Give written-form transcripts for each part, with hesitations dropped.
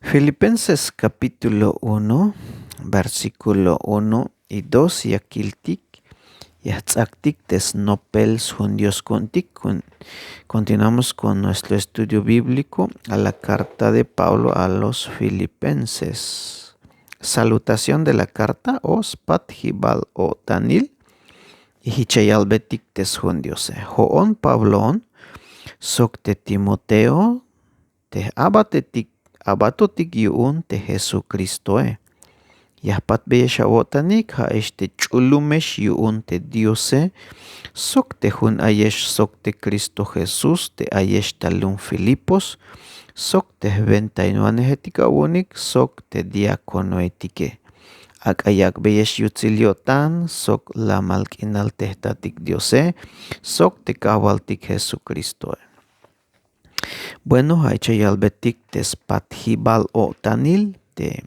Filipenses capítulo 1, versículo 1 y 2 yakiltik yatzaktik tesnopels jundios contic. Continuamos con nuestro estudio bíblico a la carta de Pablo a los Filipenses. Salutación de la carta os pathibal o tanil hichayalbetik tes jundiose. Hoon Pablon sok te Timoteo te abatotik yuun te Jesucristoe. Yahpat beyeshawotanik ha este chulumesh yuun te Diose. Sok te hun ayesh sok te Cristo Jesús te ayesh talun Filipos. Sok te ventainuanehetika unik sok te diakono etike. Ak ayak beyesh yutziliotan sok la malkinal tehtatik Diose. Sok te kawaltik Jesucristoe. Bueno, haichayalbetik tes pathibal o tanil te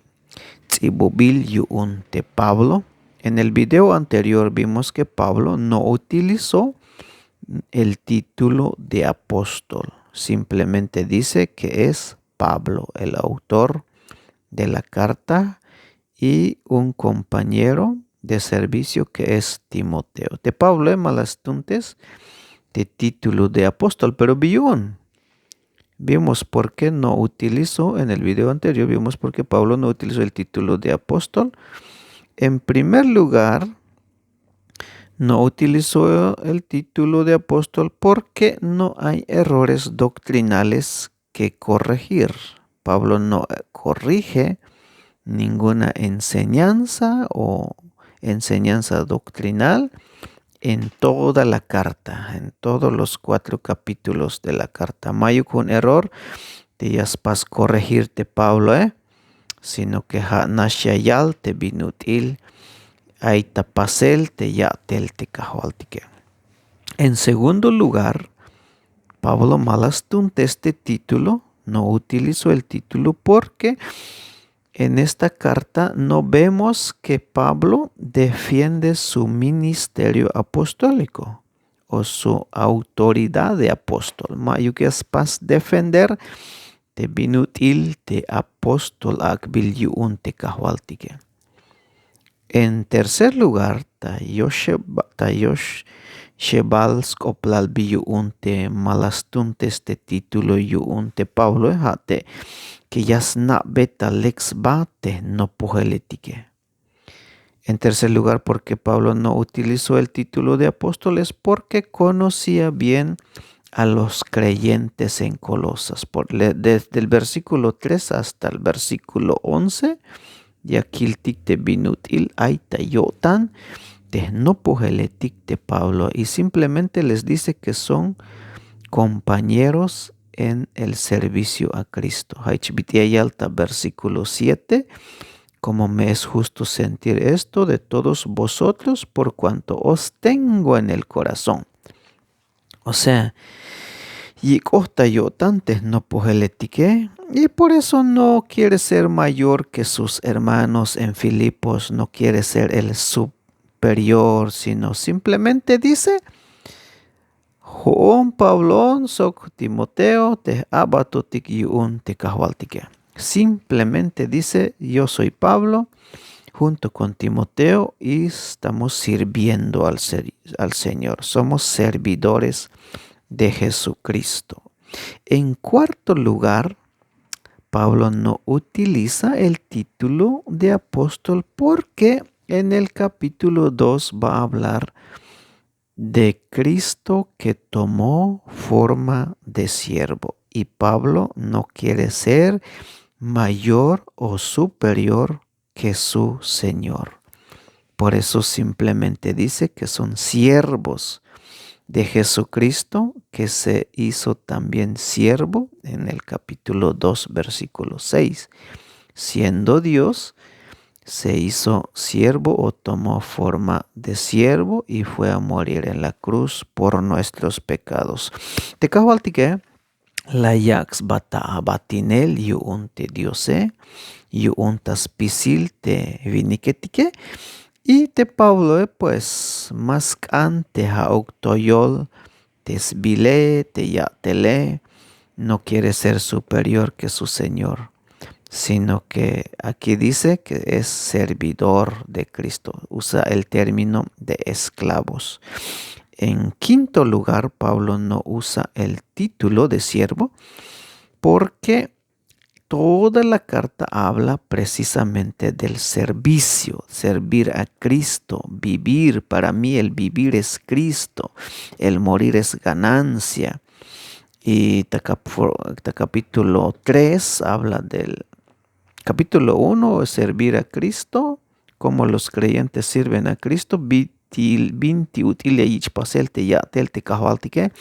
tzibubil yuun te Pablo. En el video anterior vimos que Pablo no utilizó el título de apóstol. Simplemente dice que es Pablo, el autor de la carta, y un compañero de servicio que es Timoteo. De Pablo malastuntes de título de apóstol, pero vimos por qué no utilizó, en el video anterior vimos por qué Pablo no utilizó el título de apóstol. En primer lugar, no utilizó el título de apóstol porque no hay errores doctrinales que corregir. Pablo no corrige ninguna enseñanza o enseñanza doctrinal en toda la carta, en todos los 4 capítulos de la carta. Mayo con error, te yaspas corregirte Pablo, sino que nashayal te binutil, aitapasel te yatel te cajualtique. En segundo lugar, Pablo malastunte este título, no utilizó el título porque en esta carta no vemos que Pablo defiende su ministerio apostólico o su autoridad de apóstol. Mayo que es pas defender te binutil te apóstol akbil yuun te kahualtike. En tercer lugar, tayosh shebals koplal biyuun te malastuntes te título yuun te Pablo hate que yasna beta lex bate no pujeletike. En tercer lugar, porque Pablo no utilizó el título de apóstoles porque conocía bien a los creyentes en Colosas. Desde el versículo 3 hasta el versículo 11, yakiltik te binutil aita yotan te no pujelettik te Pablo. Y simplemente les dice que son compañeros en el servicio a Cristo. Haichbitiayalta, versículo 7. Como me es justo sentir esto de todos vosotros por cuanto os tengo en el corazón. O sea, y costa yo tantes no pujeletike, y por eso no quiere ser mayor que sus hermanos en Filipos, no quiere ser el superior, sino simplemente dice, Juan Pablo sok Timoteo te abatotik yuun te kahualtike. Simplemente dice, yo soy Pablo, junto con Timoteo, y estamos sirviendo al Señor. Somos servidores de Jesucristo. En cuarto lugar, Pablo no utiliza el título de apóstol porque en el capítulo 2 va a hablar de Cristo que tomó forma de siervo. Y Pablo no quiere ser mayor o superior que su Señor. Por eso simplemente dice que son siervos de Jesucristo, que se hizo también siervo en el capítulo 2, versículo 6. Siendo Dios, se hizo siervo o tomó forma de siervo y fue a morir en la cruz por nuestros pecados. Te cahualtique, la yax bata batinel yuun te diose, yuun taspisil te viniquetique, y te Pablo, pues, mascan te hauktoyol, te sbile, te yatele, no quiere ser superior que su Señor. sino que aquí dice que es servidor de Cristo. Usa el término de esclavos. En quinto lugar, Pablo no usa el título de siervo porque toda la carta habla precisamente del servicio, servir a Cristo, vivir. Para mí el vivir es Cristo, el morir es ganancia. Y capítulo 3 habla del capítulo 1, servir a Cristo, cómo los creyentes sirven a Cristo. Binti utile ich paselte ya telte cahualtique.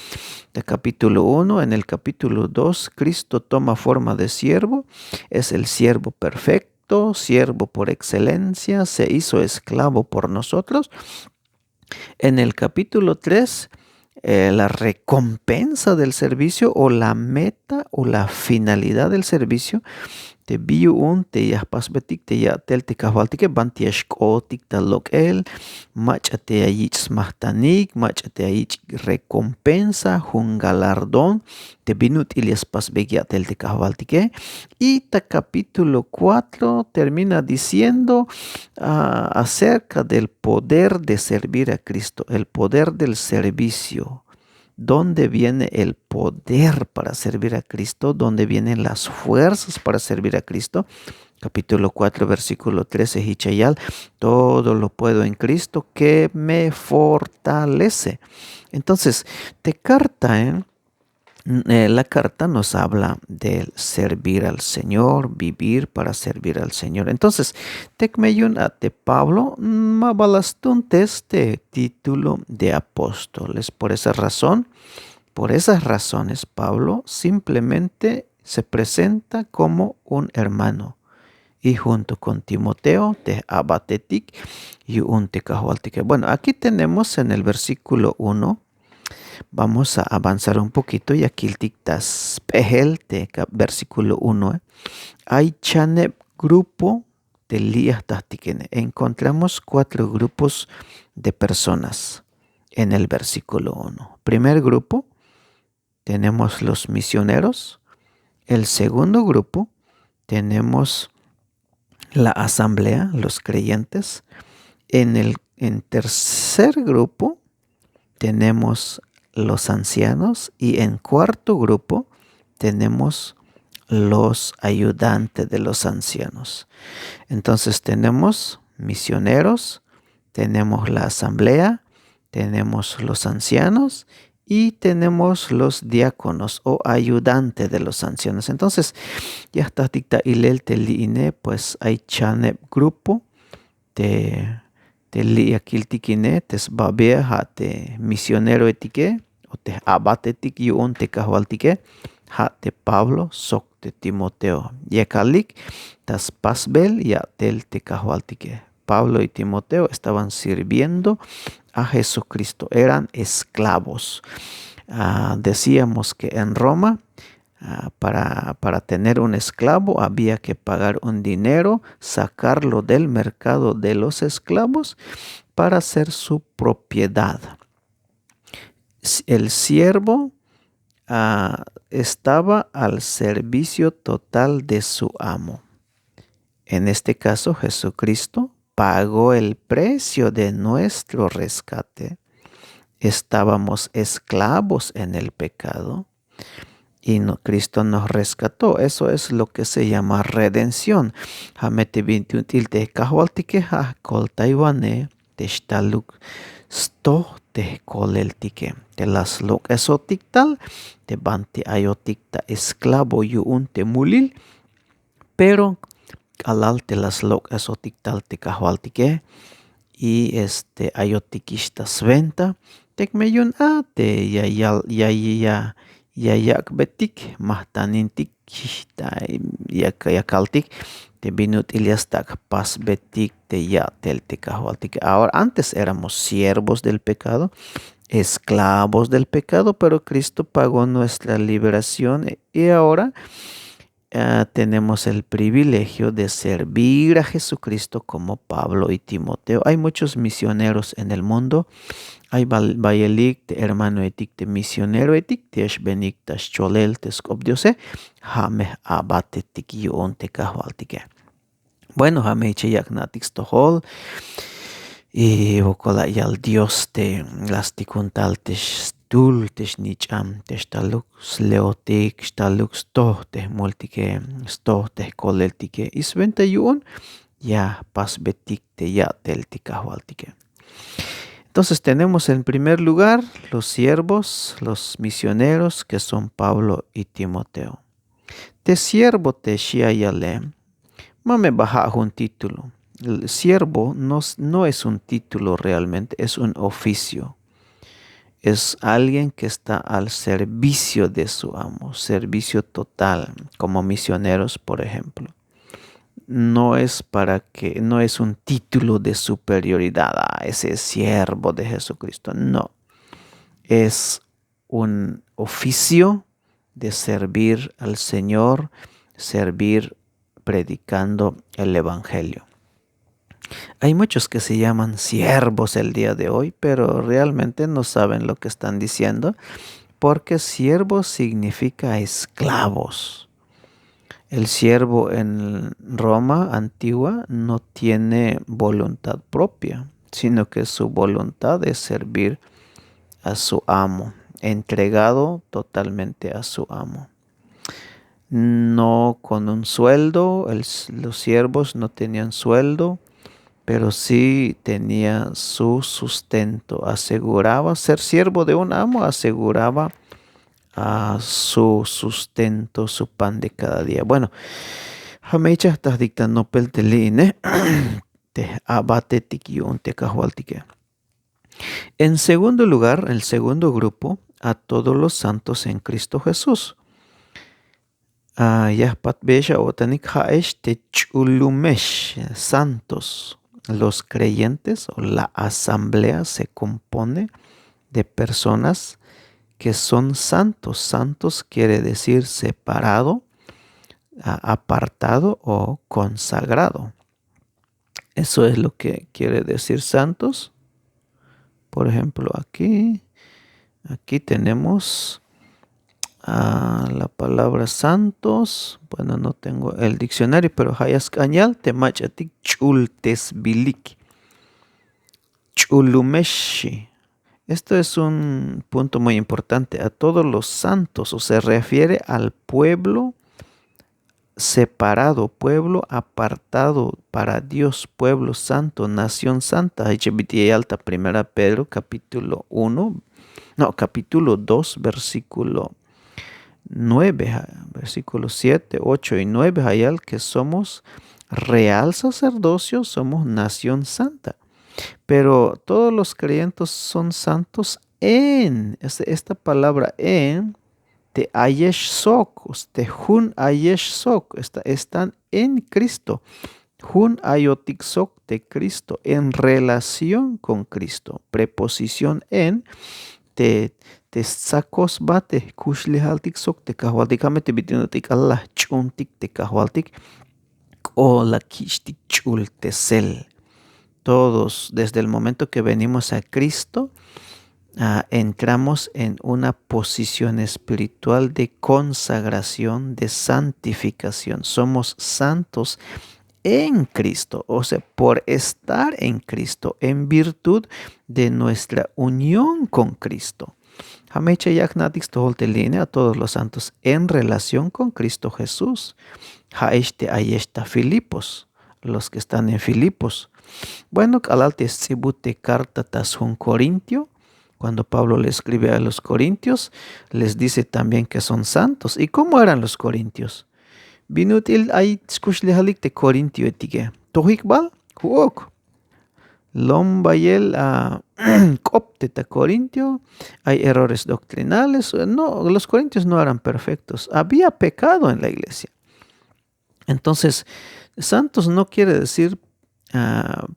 De capítulo 1, en el capítulo 2, Cristo toma forma de siervo, es el siervo perfecto, siervo por excelencia, se hizo esclavo por nosotros. En el capítulo 3, la recompensa del servicio o la meta o la finalidad del servicio te biu un te yahpas betik te ya tel te kahwaltike bantiash kotik talok el mach te ayich mahtanik mach te ayich recompensa un galardón te binut ilias pas begia tel te kahwaltike. Y ta capítulo 4 termina diciendo acerca del poder de servir a Cristo, el poder del servicio. ¿Dónde viene el poder para servir a Cristo? ¿Dónde vienen las fuerzas para servir a Cristo? Capítulo 4, versículo 13, Hichayal, todo lo puedo en Cristo que me fortalece. Entonces, la carta nos habla del servir al Señor, vivir para servir al Señor. Entonces, Tecmeyun ate Pablo mabalastuntes este título de apóstoles. Por esas razones, Pablo simplemente se presenta como un hermano. Y junto con Timoteo, te abatetic y un tecahualtique. Bueno, aquí tenemos en el versículo 1. Vamos a avanzar un poquito y aquí el tictas pehel de versículo 1. Hay chane grupo de lías tastikene. Encontramos 4 grupos de personas en el versículo 1. Primer grupo, tenemos los misioneros. El segundo grupo, tenemos la asamblea, los creyentes. En tercer grupo, tenemos los ancianos y en cuarto grupo tenemos los ayudantes de los ancianos. Entonces tenemos misioneros, tenemos la asamblea, tenemos los ancianos y tenemos los diáconos o ayudantes de los ancianos. Entonces ya está dicta ilel teline, pues hay chane grupo de li akil tikine tes babea ha te misionero etike o te abate tik yuon te kahwaltike ha te Pablo sok te Timoteo yekalik tas pasbel ya tel te kahwaltike. Pablo y Timoteo estaban sirviendo a Jesucristo, eran esclavos. Decíamos que en Roma para tener un esclavo había que pagar un dinero, sacarlo del mercado de los esclavos para hacer su propiedad. El siervo estaba al servicio total de su amo. En este caso, Jesucristo pagó el precio de nuestro rescate. Estábamos esclavos en el pecado y Cristo nos rescató. Eso es lo que se llama redención. Hamete 21 te kahwaltike ha kol taiwane te shtaluk sto te koleltike te las lok esotik tal te banti ayotik ta esclavo yu un te mulil pero alal te las lok esotik tal te kahwaltike y ayotikishta sventa tekmeyun te ya yayak betik mahtanintik yakaltik te binut iliastak pas betik te ya tel te kahwaltik. Ahora antes éramos siervos del pecado, esclavos del pecado, pero Cristo pagó nuestra liberación y ahora tenemos el privilegio de servir a Jesucristo como Pablo y Timoteo. Hay muchos misioneros en el mundo. Hay bayelik te hermano etik te misionero etik tesh benik tash cholel te skobdiose jame abate tik yuon te kahwaltike. Bueno, jame cheyak natik stohol y vokola yal Dios te lastikuntal tesh tul tesh nicham tesh taluk sleotik taluk stoh te multike stoh te koleltike isventa yuon ya pas betik te ya tel tikahwaltike. Entonces tenemos en primer lugar los siervos, los misioneros que son Pablo y Timoteo. Te siervo te shiayale, mame baja un título. El siervo no es un título realmente, es un oficio. Es alguien que está al servicio de su amo, servicio total, como misioneros, por ejemplo. No es un título de superioridad, ese es siervo de Jesucristo. No, es un oficio de servir al Señor, servir predicando el Evangelio. Hay muchos que se llaman siervos el día de hoy, pero realmente no saben lo que están diciendo, porque siervo significa esclavos. El siervo en Roma antigua no tiene voluntad propia, sino que su voluntad es servir a su amo, entregado totalmente a su amo. No con un sueldo, los siervos no tenían sueldo, pero sí tenía su sustento. Aseguraba, ser siervo de un amo aseguraba a su sustento, su pan de cada día. Bueno, Hamecha estás dictando pelteline, te abate tikiun te cajualtique. En segundo lugar, el segundo grupo, a todos los santos en Cristo Jesús. Yahpat besha otanik haesh te chulumesh, santos. Los creyentes o la asamblea se compone de personas que son santos. Santos quiere decir separado, apartado o consagrado. Eso es lo que quiere decir santos. Por ejemplo, aquí tenemos la palabra santos. Bueno, no tengo el diccionario, pero hayas cañal te machatik chultes bilik. Chulumeshi. Esto es un punto muy importante. A todos los santos, o se refiere al pueblo separado, pueblo apartado para Dios, pueblo santo, nación santa. Alta, 1 Pedro, capítulo 1, no, capítulo 2, versículo 9, versículos 7, 8 y 9, hayal que somos real sacerdocio, somos nación santa. Pero todos los creyentes son santos en, esta palabra en, te ayesh sok, te hun ayesh sok, están en Cristo. Hun ayotik sok de Cristo, en relación con Cristo. Preposición en, te sakos bate, kushlihaltik sok, te kahwaltikame te bitinotik Allah chuntik te kahwaltik, o la kishtik chul te sel. Todos, desde el momento que venimos a Cristo, entramos en una posición espiritual de consagración, de santificación. Somos santos en Cristo, o sea, por estar en Cristo, en virtud de nuestra unión con Cristo. Hameche yaknatik toholteline a todos los santos en relación con Cristo Jesús. Haeshte ayesta Filipos, los que están en Filipos. Bueno, alalte sibute carta tas un corintio. Cuando Pablo le escribe a los corintios, les dice también que son santos. ¿Y cómo eran los corintios? Binutil ay skushlialik te corintio etige. Tohikbal, huok. Lombayel copte ta corintio. Hay errores doctrinales. No, los corintios no eran perfectos. Había pecado en la iglesia. Entonces, santos no quiere decir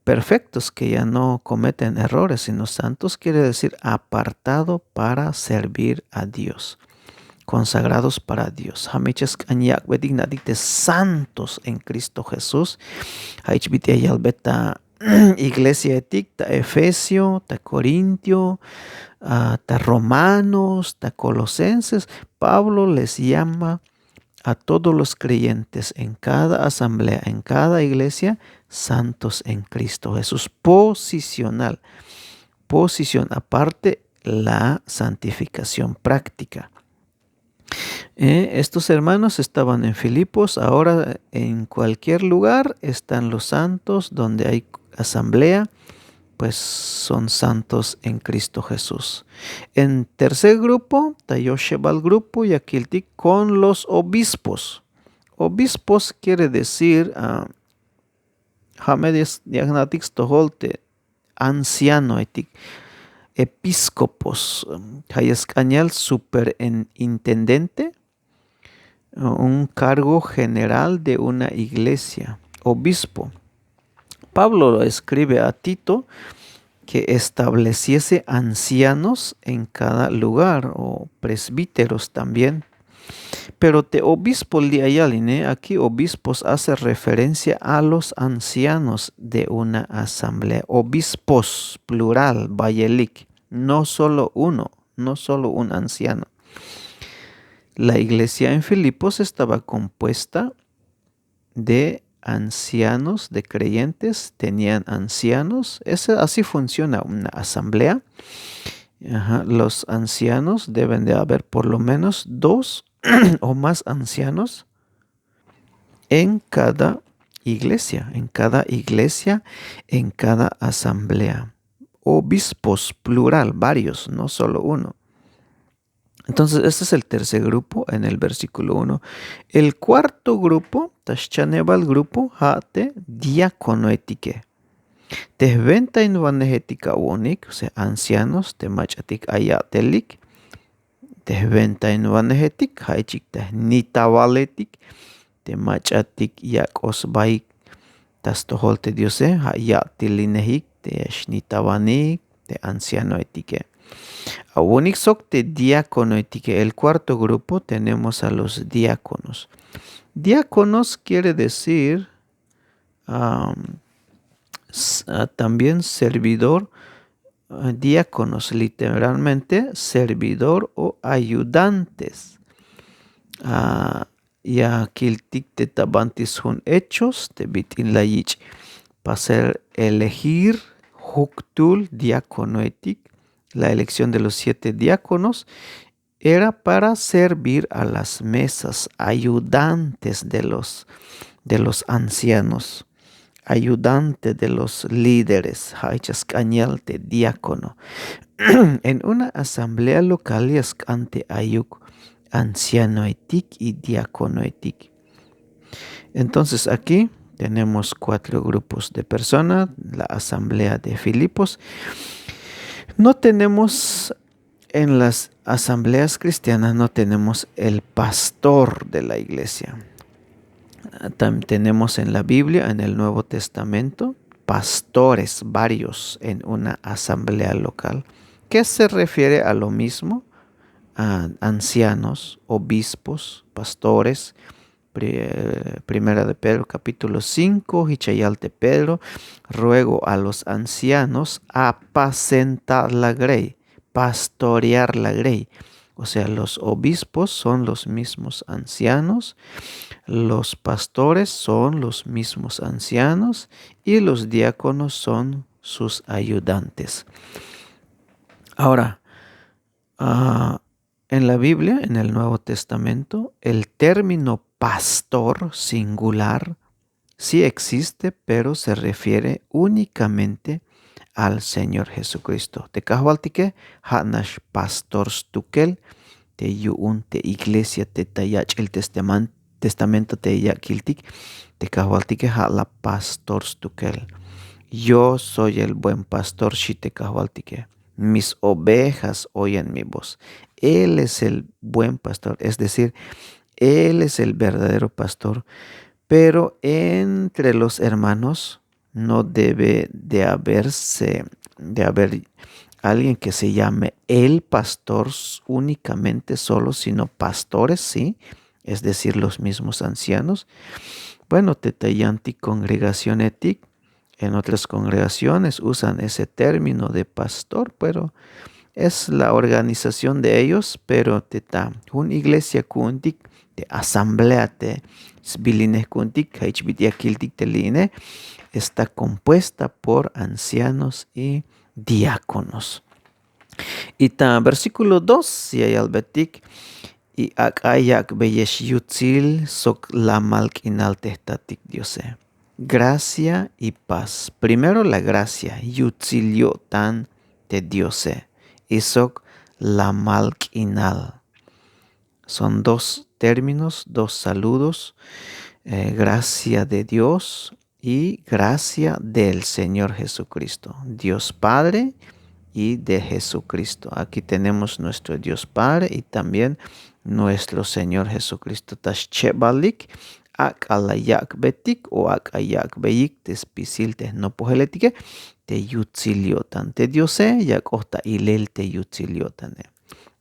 perfectos que ya no cometen errores, sino santos quiere decir apartado para servir a Dios, consagrados para Dios. Hamiches kanyak bedignadik de santos en Cristo Jesús. Haichbiti ayalbeta iglesia etic, ta Efesio, ta Corintio, ta Romanos, ta Colosenses. Pablo les llama a todos los creyentes en cada asamblea, en cada iglesia, santos en Cristo Jesús. Posicional. Posición aparte, la santificación práctica. Estos hermanos estaban en Filipos, ahora en cualquier lugar están los santos, donde hay asamblea, pues son santos en Cristo Jesús. En tercer grupo, yo llevo al grupo y aquí con los obispos. Obispos quiere decir, Hamedis Diagnatics Toholte, anciano etik. Episcopos, Hayascañal superintendente, un cargo general de una iglesia, obispo. Pablo lo escribe a Tito que estableciese ancianos en cada lugar, o presbíteros también. Pero te obispo liayaline, aquí obispos hace referencia a los ancianos de una asamblea. Obispos, plural, bayelik, no solo uno, no solo un anciano. La iglesia en Filipos estaba compuesta de ancianos, de creyentes, tenían ancianos. Así funciona una asamblea. Los ancianos deben de haber por lo menos 2 o más ancianos en cada iglesia, en cada asamblea. Obispos, plural, varios, no solo uno. Entonces, este es el tercer grupo en el versículo 1. El cuarto grupo, Tashchaneba el grupo, Hate, diácono etique. Tehventa invanegetica unik, o sea, ancianos, temachatik ayatelik. Tehventa invanegetik, haichik tehnitavaletik, temachatik yakos baik. Tastoholte diose, hayatilinehik, tehnitavanik, te anciano etique. Unik te diácono etique. El cuarto grupo tenemos a los diáconos. Diáconos quiere decir también servidor, diáconos, literalmente servidor o ayudantes. Ya kiltik te tabantis hun hechos, te bitin la yich. Para ser elegir, huktul diácono etik. La elección de los 7 diáconos era para servir a las mesas, ayudantes de los ancianos, ayudante de los líderes, haichascañalte, diácono. En una asamblea local ante ayuk, anciano etik y diácono etik. Entonces aquí tenemos 4 grupos de personas, la asamblea de Filipos. No tenemos, en las asambleas cristianas, no tenemos el pastor de la iglesia. Tenemos en la Biblia, en el Nuevo Testamento, pastores varios en una asamblea local, que se refiere a lo mismo, a ancianos, obispos, pastores. Primera de Pedro capítulo 5, Hichayalte Pedro, ruego a los ancianos apacentar la grey, pastorear la grey. O sea, los obispos son los mismos ancianos, los pastores son los mismos ancianos y los diáconos son sus ayudantes. Ahora, en la Biblia, en el Nuevo Testamento, el término pastor singular sí existe, pero se refiere únicamente al Señor Jesucristo. Te cahualtique, hanash pastors tukel, te yuun te iglesia te tayach el testamento te yakiltik, te cahualtique la pastors tukel. Yo soy el buen pastor, si te cahualtique. Mis ovejas oyen mi voz. Él es el buen pastor, es decir, Él es el verdadero pastor. Pero entre los hermanos no debe de haber alguien que se llame el pastor únicamente solo, sino pastores, sí, es decir, los mismos ancianos. Bueno, tetayanti congregación etic, En otras congregaciones usan ese término de pastor, pero es la organización de ellos, pero te da una iglesia kuntik, de asamblea te sbilines kuntik, hbtia kiltik te line, está compuesta por ancianos y diáconos. Y ta versículo 2, si hay albetik, y ak ayak beyesh yutzil sok la malk inal tehtatik diose. Gracia y paz. Primero la gracia, yutzilio tan te diose. Y sok la malk inal. Son dos términos, dos saludos. Gracia de Dios y gracia del Señor Jesucristo. Dios Padre y de Jesucristo. Aquí tenemos nuestro Dios Padre y también nuestro Señor Jesucristo. Tashchebalik ak alayak betik o ak ayak beyik te spisil te no poheletike te yutziliotan te diose yak ohta ilel te yutziliotan.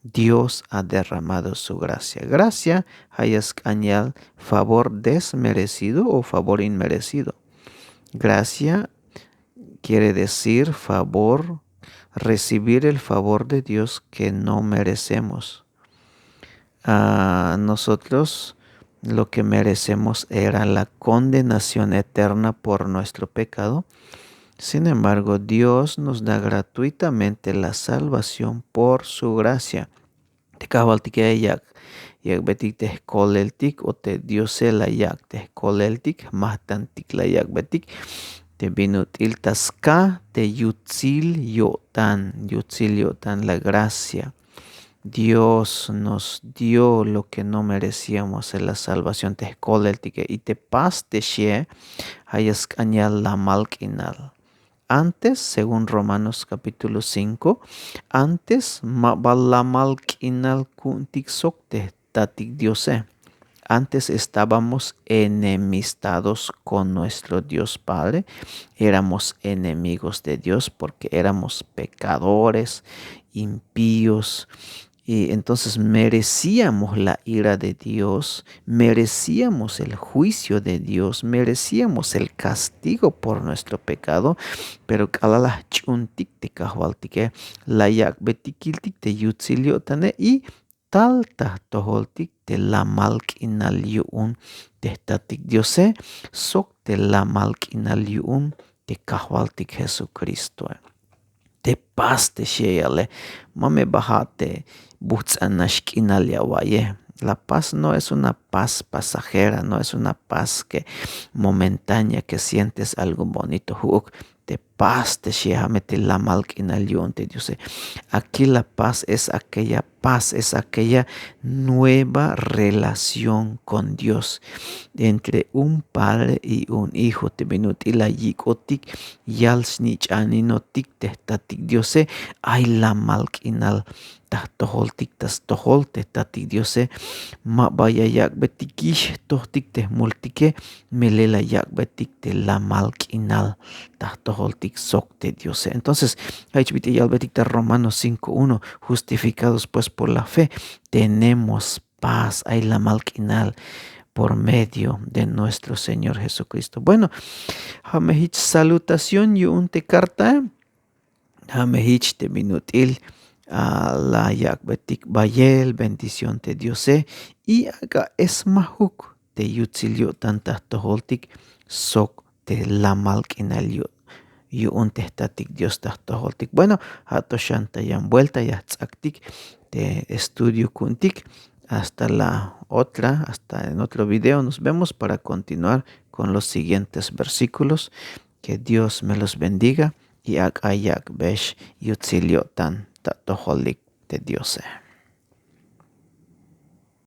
Dios ha derramado su gracia. Gracia hayas añal favor desmerecido o favor inmerecido. Gracia quiere decir favor, recibir el favor de Dios que no merecemos. Nosotros lo que merecemos era la condenación eterna por nuestro pecado. Sin embargo, Dios nos da gratuitamente la salvación por su gracia. Te kabaltike yak betik te koleltik o te diose la yak te koleltik mahtantik la yak betik te binutil taska te yutzil yotan la gracia. Dios nos dio lo que no merecíamos en la salvación te koleltik y te pas te she hayas añal la malkinal. Antes, según Romanos capítulo 5, antes antes estábamos enemistados con nuestro Dios Padre, éramos enemigos de Dios porque éramos pecadores, impíos, y entonces merecíamos la ira de Dios, merecíamos el juicio de Dios, merecíamos el castigo por nuestro pecado, pero kalalah chuntik te kahwaltike layak betikiltik te yutziliotane y tal tahtoholtik te la malk inaliun te statik diose sok te la malk inaliun te kahwaltik Jesucristo. Te paz te sheyale, mame bajate, la paz no es una paz pasajera, no es una paz que momentánea que sientes algo bonito. Te paz te sheyamete la malkinalion te Dios. Aquí la paz, es aquella nueva relación con Dios entre un padre y un hijo. Te binutila yikotik yalsnich aninotik te tatik Dios. Ay la malkinal tahtoholtik tas toholte tatik Dios. Ma vaya yak betikish tohtik te multike melela yak betik te la malkinal tahtoholtik sok te Dios. Entonces, Romanos 5:1, justificados pues por la fe, tenemos paz, hay la malkinal por medio de nuestro Señor Jesucristo. Bueno, hamehich salutación y un te carta, hamehich te minutil, la yak betik bayel, bendición te Dios, y acá es mahuk te yutzilio tantas toholtik sok te la malkinal un testatik Dios tahtoholtik. Bueno, hato shanta yan vuelta ya tzaktik de estudio kuntik. Hasta en otro video nos vemos para continuar con los siguientes versículos. Que Dios me los bendiga y ak ayak besh yutziliotan tahtoholik de Dios.